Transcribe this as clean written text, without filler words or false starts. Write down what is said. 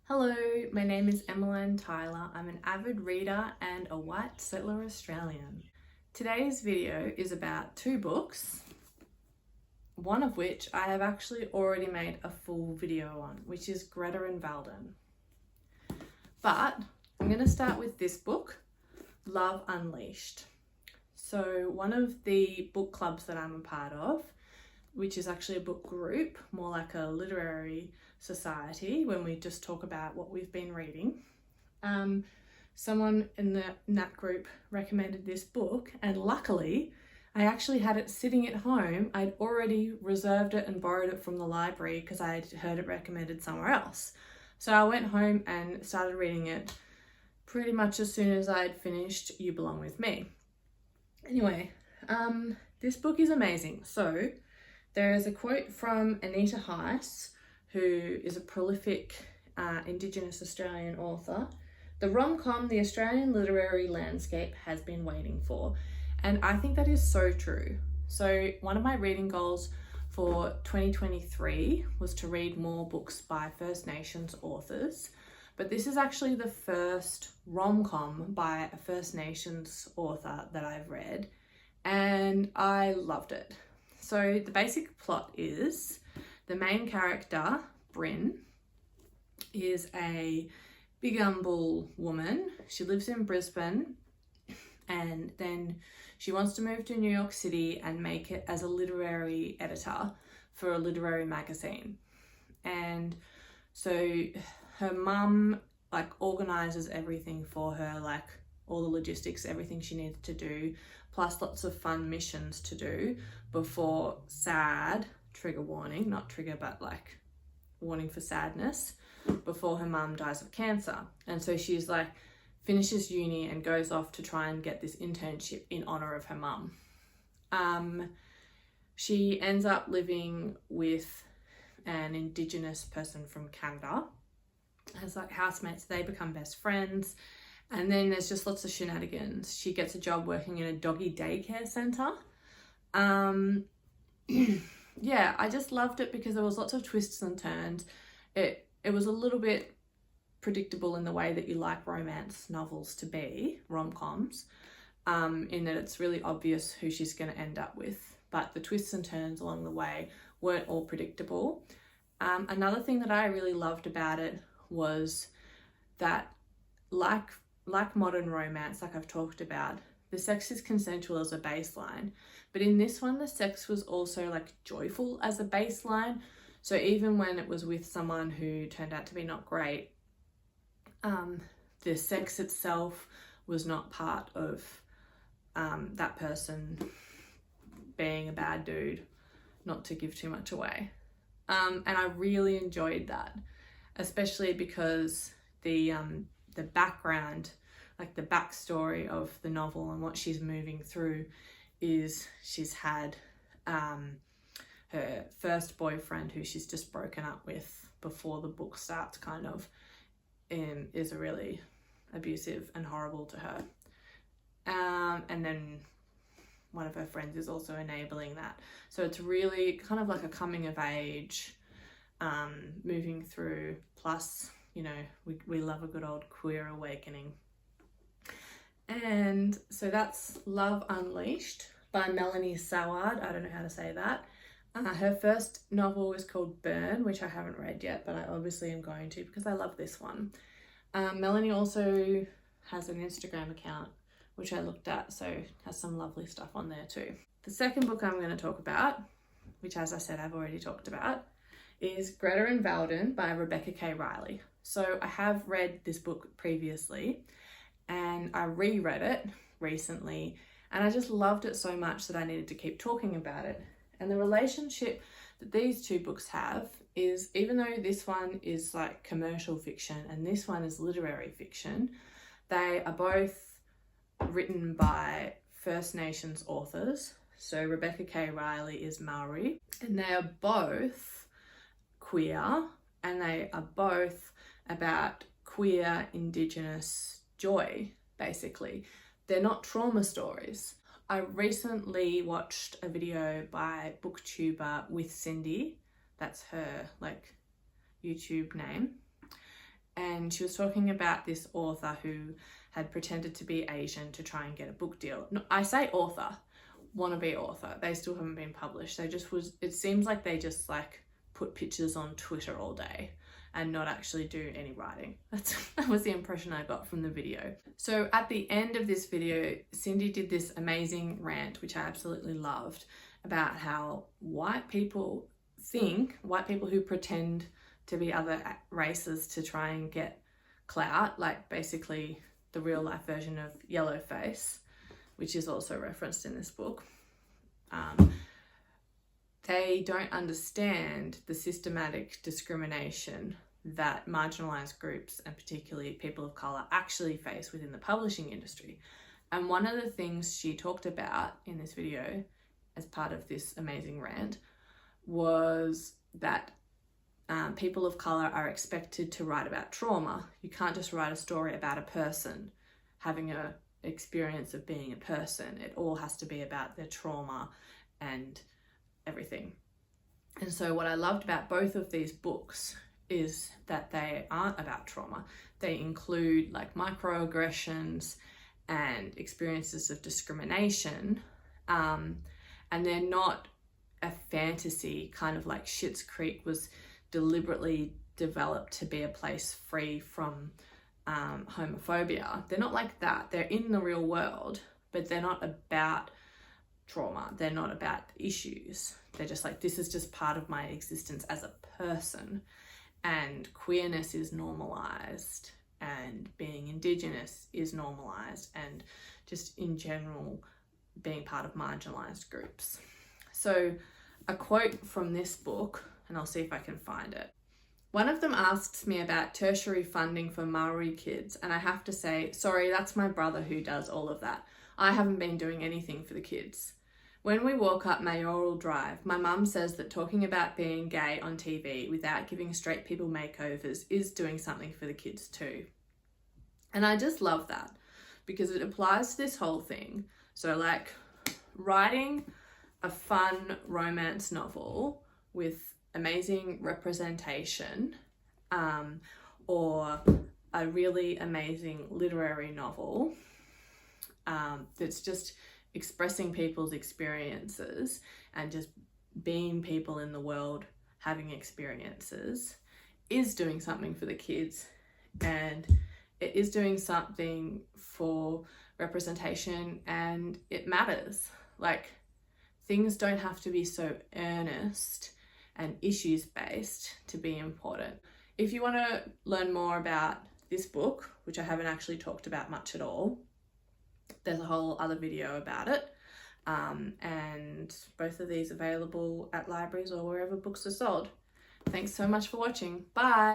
Hello, my name is Emmeline Tyler. I'm an avid reader and a white settler Australian. Today's video is about two books, one of which I have actually already made a full video on, which is Greta and Valdin. But I'm going to start with this book, Love Unleashed. So one of the book clubs that I'm a part of, which is actually a book group, more like a literary society when we just talk about what we've been reading. Someone in that group recommended this book, and luckily I actually had it sitting at home. I'd already reserved it and borrowed it from the library because I had heard it recommended somewhere else. So I went home and started reading it pretty much as soon as I'd finished You Belong With Me. Anyway, this book is amazing. So there is a quote from Anita Heiss, who is a prolific Indigenous Australian author. The rom-com the Australian literary landscape has been waiting for. And I think that is so true. So one of my reading goals for 2023 was to read more books by First Nations authors. But this is actually the first rom-com by a First Nations author that I've read. And I loved it. So the basic plot is the main character, Bryn, is a big umble woman. She lives in Brisbane and then she wants to move to New York City and make it as a literary editor for a literary magazine. And so her mum organizes everything for her, like all the logistics, everything she needs to do, plus lots of fun missions to do before trigger warning, not trigger, but warning for sadness, before her mum dies of cancer. And so she's finishes uni and goes off to try and get this internship in honor of her mum. She ends up living with an Indigenous person from Canada as housemates. They become best friends. And then there's just lots of shenanigans. She gets a job working in a doggy daycare centre. Yeah, I just loved it because there was lots of twists and turns. It was a little bit predictable in the way that you like romance novels to be, rom-coms, in that it's really obvious who she's going to end up with. But the twists and turns along the way weren't all predictable. Another thing that I really loved about it was that like modern romance, like I've talked about, the sex is consensual as a baseline, but in this one the sex was also joyful as a baseline. So even when it was with someone who turned out to be not great, the sex itself was not part of that person being a bad dude, not to give too much away. And I really enjoyed that, especially because the background, the backstory of the novel and what she's moving through is she's had her first boyfriend, who she's just broken up with before the book starts, is really abusive and horrible to her. And then one of her friends is also enabling that. So it's really kind of like a coming of age, moving through, plus we love a good old queer awakening. And so that's Love Unleashed by Melanie Saward. I don't know how to say that. Her first novel is called Burn, which I haven't read yet, but I obviously am going to because I love this one. Melanie also has an Instagram account, which I looked at, so has some lovely stuff on there too. The second book I'm going to talk about, which as I said I've already talked about, is Greta and Valdin by Rebecca K. Reilly. So I have read this book previously and I reread it recently and I just loved it so much that I needed to keep talking about it. And the relationship that these two books have is, even though this one is commercial fiction and this one is literary fiction, they are both written by First Nations authors. So Rebecca K. Reilly is Maori, and they are both queer, and they are both about queer Indigenous joy, basically. They're not trauma stories. I recently watched a video by booktuber with Cindy, that's her YouTube name, and she was talking about this author who had pretended to be Asian to try and get a book deal. No, I say author, wannabe author. They still haven't been published. It seems like they just like put pictures on Twitter all day and not actually do any writing. That was the impression I got from the video. So at the end of this video, Cindy did this amazing rant, which I absolutely loved, about how white people who pretend to be other races to try and get clout, like basically the real life version of yellowface, which is also referenced in this book, they don't understand the systematic discrimination that marginalized groups, and particularly people of color, actually face within the publishing industry. And one of the things she talked about in this video as part of this amazing rant was that people of color are expected to write about trauma. You can't just write a story about a person having a experience of being a person. It all has to be about their trauma and everything. And so what I loved about both of these books is that they aren't about trauma. They include like microaggressions and experiences of discrimination, and they're not a fantasy, kind of like Schitt's Creek was deliberately developed to be a place free from homophobia. They're not like that. They're in the real world, but they're not about trauma. They're not about issues. They're just like, this is just part of my existence as a person, and queerness is normalized, and being Indigenous is normalized, and just in general being part of marginalized groups. So a quote from this book, and I'll see if I can find it. One of them asks me about tertiary funding for Maori kids, and I have to say, sorry, that's my brother who does all of that. I haven't been doing anything for the kids. When we walk up Mayoral Drive, my mum says that talking about being gay on TV without giving straight people makeovers is doing something for the kids too. And I just love that because it applies to this whole thing. So like writing a fun romance novel with amazing representation, or a really amazing literary novel that's just expressing people's experiences and just being people in the world having experiences is doing something for the kids, and it is doing something for representation, and it matters. Like, things don't have to be so earnest and issues based to be important. If you want to learn more about this book, which I haven't actually talked about much at all, there's a whole other video about it, and both of these available at libraries or wherever books are sold. Thanks so much for watching. Bye.